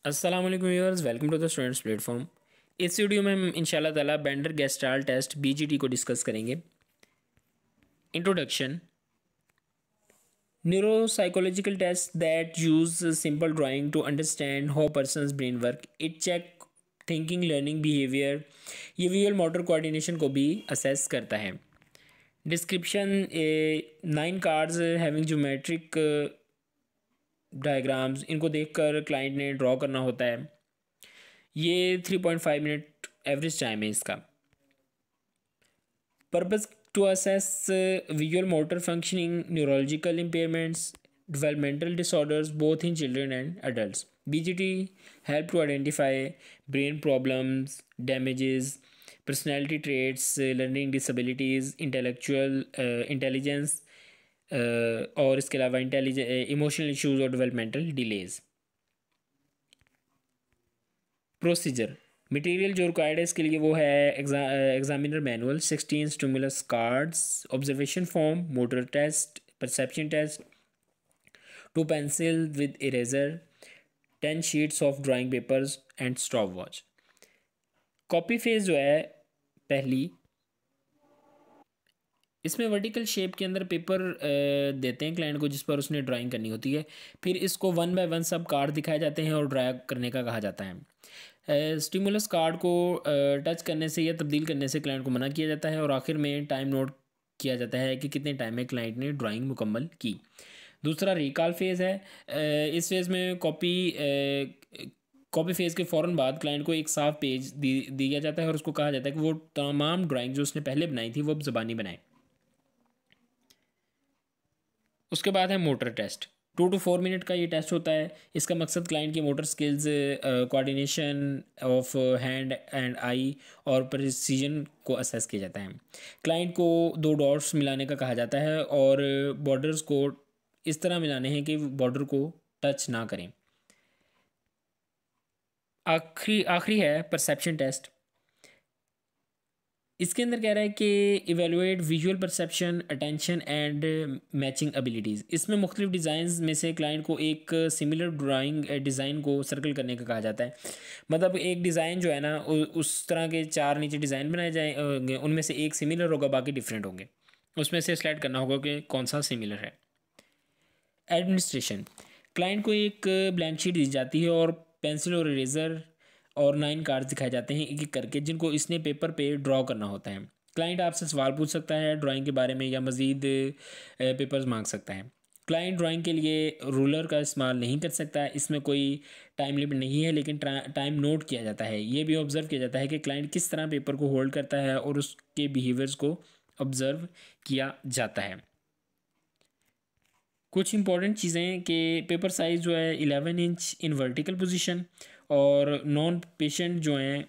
अस्सलाम वालेकुम viewers, welcome to the students platform. इस वीडियो में हम इंशाल्लाह ताला बेंडर गेस्टाल्ट टेस्ट बीजीटी को डिस्कस करेंगे। Introduction. Neuropsychological test that use simple drawing to understand how person's brain work. It check thinking, learning, behaviour, ये विजुअल मोटर कोऑर्डिनेशन को भी असेस करता है। Description: 9 cards having geometric diagrams, इनको देखकर client ने ड्रॉ करना होता है। ये 3.5 मिनट एवरेज टाइम है इसका। Purpose to assess visual motor functioning, neurological impairments, developmental disorders both in children and adults. BGT help to identify brain problems, damages, personality traits, learning disabilities, intellectual intelligence, और इसके अलावा emotional issues और developmental delays. Procedure: material जो required है इसके लिए वो है examiner manual, 16 stimulus cards, observation form, motor test, perception test, 2 pencil with eraser, 10 sheets of drawing papers and stop watch. Copy phase जो है पहली, इसमें वर्टिकल शेप के अंदर पेपर देते हैं क्लाइंट को जिस पर उसने ड्राइंग करनी होती है। फिर इसको 1 बाय 1 सब कार्ड दिखाए जाते हैं और ड्रा करने का कहा जाता है। स्टिमुलस कार्ड को टच करने से या तब्दील करने से क्लाइंट को मना किया जाता है और आखिर में टाइम नोट किया जाता है कि कितने टाइम में क्लाइंट ने ड्राइंग मुकम्मल की। दूसरा रिकॉल फेज़ है। इस फेज़ में कॉपी फेज़ के फ़ौरन बाद क्लाइंट को एक साफ पेज दिया जाता है और उसको कहा जाता है कि वो तमाम ड्राइंग जो उसने पहले बनाई थी वो अब ज़बानी बनाए। उसके बाद है मोटर टेस्ट। 2 to 4 मिनट का ये टेस्ट होता है। इसका मकसद क्लाइंट की motor skills, coordination of hand and I और प्रिसीजन को असेस किया जाता है। क्लाइंट को 2 डॉट्स मिलाने का कहा जाता है और बॉर्डर्स को इस तरह मिलाने हैं कि बॉर्डर को टच ना करें। आखिरी है परसेप्शन टेस्ट। इसके अंदर कह रहा है कि evaluate visual perception, attention and matching abilities. इसमें मुख्तलिफ डिज़ाइंस में से क्लाइंट को एक सिमिलर ड्राइंग डिज़ाइन को सर्कल करने का कहा जाता है। मतलब एक डिज़ाइन जो है ना उस तरह के 4 नीचे डिज़ाइन बनाए जाएंगे, उनमें से एक सिमिलर होगा, बाकी डिफरेंट होंगे। उसमें से सेलेक्ट करना होगा कि कौन सा सिमिलर है। एडमिनिस्ट्रेशन: क्लाइंट को एक ब्लैंक शीट दी जाती है और पेंसिल और इरेज़र और 9 कार्ड्स दिखाए जाते हैं एक एक करके, जिनको इसने पेपर पे ड्रॉ करना होता है। क्लाइंट आपसे सवाल पूछ सकता है ड्राइंग के बारे में या मज़ीद पेपर्स मांग सकता है। क्लाइंट ड्राइंग के लिए रूलर का इस्तेमाल नहीं कर सकता है। इसमें कोई टाइम लिमिट नहीं है, लेकिन टाइम नोट किया जाता है। ये भी ऑब्ज़र्व किया जाता है कि क्लाइंट किस तरह पेपर को होल्ड करता है और उसके बिहेवियर्स को ऑब्ज़र्व किया जाता है। कुछ इंपॉर्टेंट चीज़ें कि पेपर साइज़ जो है 11 इंच इन वर्टिकल पोजीशन, और नॉन पेशेंट जो हैं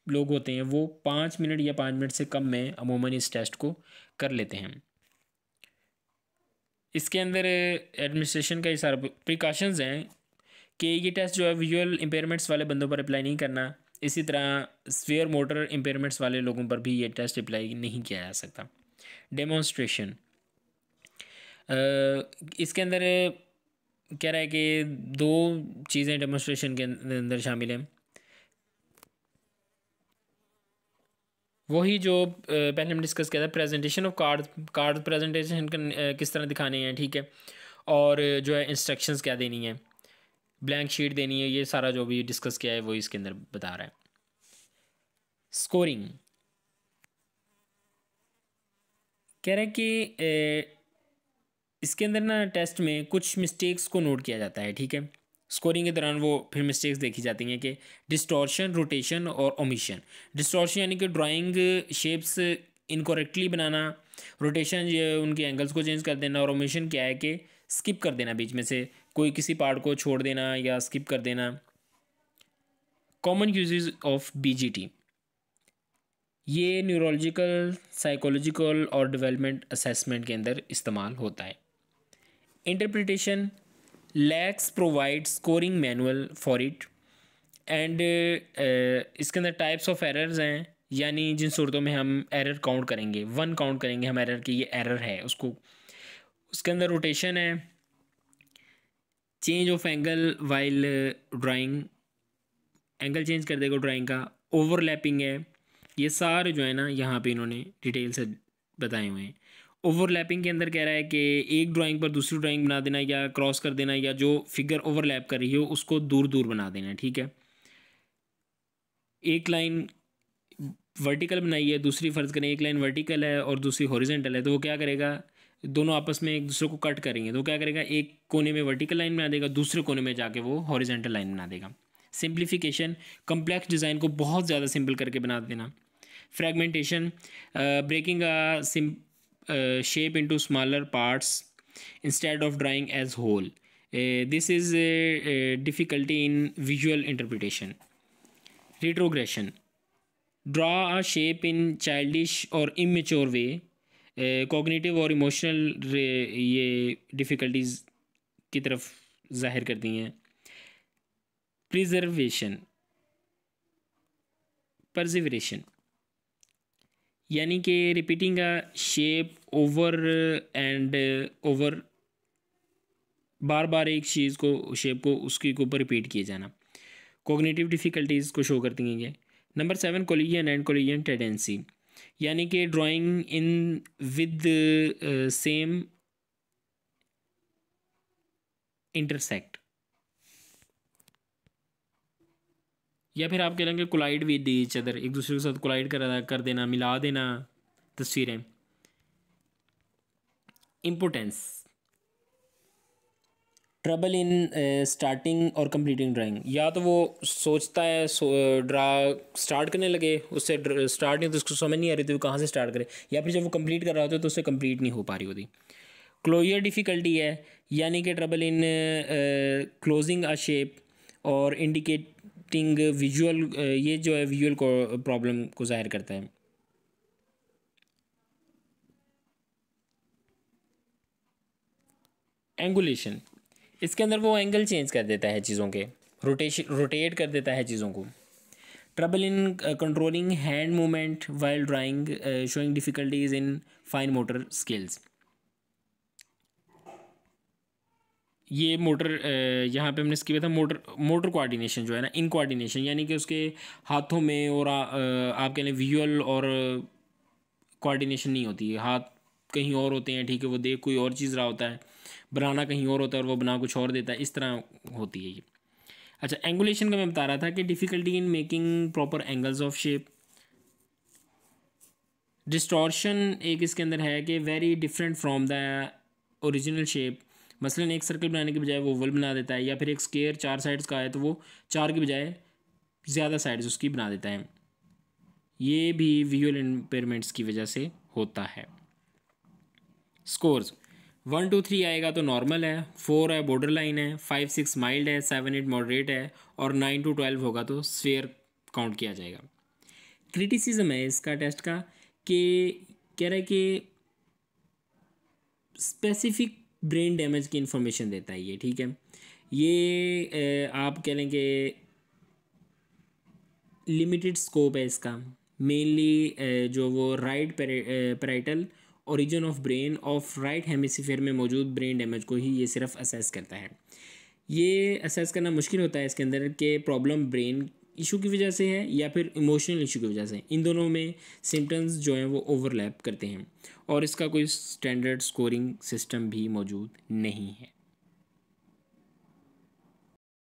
लोग होते हैं वो 5 मिनट या 5 मिनट से कम में अमूमन इस टेस्ट को कर लेते हैं। इसके अंदर एडमिनिस्ट्रेशन का ये सारा प्रिकॉशंस हैं कि ये टेस्ट जो है विजुअल इम्पेयरमेंट्स वाले बंदों पर अप्लाई नहीं करना। इसी तरह स्फीयर मोटर इम्पेयरमेंट्स वाले लोगों पर भी ये टेस्ट अप्लाई नहीं किया जा सकता। डेमोन्स्ट्रेशन: इसके अंदर कह रहा है कि 2 चीज़ें डेमोन्स्ट्रेशन के अंदर शामिल हैं। वही जो पहले हम डिस्कस किया था, प्रेजेंटेशन ऑफ कार्ड प्रेजेंटेशन किस तरह दिखाने हैं, ठीक है, और जो है इंस्ट्रक्शंस क्या देनी है, ब्लैंक शीट देनी है, ये सारा जो भी डिस्कस किया है वो इसके अंदर बता रहा है। स्कोरिंग: कह रहा है कि इसके अंदर ना टेस्ट में कुछ मिस्टेक्स को नोट किया जाता है, ठीक है। स्कोरिंग के दौरान वो फिर मिस्टेक्स देखी जाती हैं कि डिस्टॉर्शन, रोटेशन और ओमिशन। डिस्टॉर्शन यानी कि ड्राइंग शेप्स इनकरेक्टली बनाना, रोटेशन ये उनके एंगल्स को चेंज कर देना, और ओमिशन क्या है कि स्किप कर देना, बीच में से कोई किसी पार्ट को छोड़ देना या स्किप कर देना। कॉमन यूजेस ऑफ बीजीटी: ये न्यूरोलॉजिकल, साइकोलॉजिकल और डेवलपमेंट असेसमेंट के अंदर इस्तेमाल होता है। Interpretation: lakhs provide scoring manual for it and इसके अंदर टाइप्स ऑफ एरर्स हैं, यानी जिन सूरतों में हम एरर काउंट करेंगे, 1 काउंट करेंगे हम एरर की, ये एरर है उसको। उसके अंदर रोटेशन है, change of angle while drawing, angle change कर देगा ड्राइंग का। ओवरलैपिंग है, ये सारे जो है ना यहाँ पे इन्होंने डिटेल से बताए हुए हैं। ओवरलैपिंग के अंदर कह रहा है कि एक ड्राइंग पर दूसरी ड्राइंग बना देना या क्रॉस कर देना, या जो फिगर ओवरलैप कर रही हो उसको दूर दूर बना देना, ठीक है। एक लाइन वर्टिकल बनाई है, दूसरी फ़र्ज़ करें एक लाइन वर्टिकल है और दूसरी हॉरिजेंटल है, तो वो क्या करेगा, दोनों आपस में एक दूसरे को कट करेंगे, तो क्या करेगा, एक कोने में वर्टिकल लाइन बना देगा, दूसरे कोने में जाके वो हॉरिजेंटल लाइन बना देगा। सिंप्लीफिकेशन, कम्प्लेक्स डिज़ाइन को बहुत ज़्यादा सिंपल करके बना देना। Fragmentation, breaking a shape into smaller parts instead of drawing as whole, this is difficulty in visual interpretation. Retrogression, draw a shape in childish और इमेच्योर वे, कॉग्निटिव और emotional ये difficulties की तरफ ज़ाहिर करती हैं। प्रिजर्वेशन, परसिवरेशन, यानी कि repeating a shape over and over, बार बार एक चीज़ को, शेप को उसके ऊपर रिपीट किए जाना। कॉग्निटिव डिफ़िकल्टीज़ को शो करती हैं ये। Number 7, collision and collision tendency, यानी कि drawing in with same intersect, या फिर आप कह लेंगे कोलाइड विद ईच अदर, एक दूसरे के साथ कोलाइड कर देना, मिला देना तस्वीरें। इम्पोर्टेंस, ट्रबल इन स्टार्टिंग और कंप्लीटिंग ड्राइंग, या तो वो सोचता है ड्रा स्टार्ट करने लगे, उससे स्टार्ट नहीं तो उसको समझ नहीं आ रही, तो वो कहाँ से स्टार्ट करे, या फिर जब वो कंप्लीट कर रहा होता है तो उससे कंप्लीट नहीं हो पा रही होती। क्लोजर डिफ़िकल्टी है, यानी कि trouble in closing a shape और इंडिकेटिंग विजुअल, ये जो है विजुअल को प्रॉब्लम को ज़ाहिर करता है। एंगुलेशन, इसके अंदर वो एंगल चेंज कर देता है चीज़ों के, रोटेट कर देता है चीज़ों को। Trouble in controlling hand movement while drawing, showing difficulties in fine motor skills, ये मोटर यहाँ पे हमने इसकी था मोटर कोऑर्डिनेशन जो है ना, इन कोऑर्डिनेशन, यानी कि उसके हाथों में और आप कह लें विजुअल और कोऑर्डिनेशन नहीं होती है, हाथ कहीं और होते हैं, ठीक है, वो देख कोई और चीज़ रहा होता है, बनाना कहीं और होता है और वो बना कुछ और देता है, इस तरह होती है ये। अच्छा, एंगुलेशन का मैं बता रहा था कि difficulty in making proper angles of shape. Distortion एक इसके अंदर है कि very different from the original shape, मसलन एक सर्कल बनाने के बजाय वो ओवल बना देता है, या फिर एक स्क्वायर 4 साइड्स का है तो वो 4 के बजाय ज़्यादा साइड्स उसकी बना देता है, ये भी विजुअल इम्पेयरमेंट्स की वजह से होता है। स्कोर्स, 1 2 3 आएगा तो नॉर्मल है, 4 है बॉर्डर लाइन है, 5 6 माइल्ड है, 7 8 मॉडरेट है, और 9 to 12 होगा तो स्फेयर काउंट किया जाएगा। क्रिटिसिज्म है इसका टेस्ट का कि कह रहा है कि स्पेसिफिक ब्रेन डैमेज की इंफॉर्मेशन देता है ये, ठीक है। ये आप कह लें कि लिमिटेड स्कोप है इसका, मेनली जो वो right parietal origin of brain of right hemisphere में मौजूद ब्रेन डैमेज को ही ये सिर्फ असेस करता है। ये असेस करना मुश्किल होता है इसके अंदर कि प्रॉब्लम ब्रेन इशू की वजह से है या फिर इमोशनल इशू की वजह से, इन दोनों में सिम्टम्स जो हैं वो ओवरलैप करते हैं, और इसका कोई स्टैंडर्ड स्कोरिंग सिस्टम भी मौजूद नहीं है।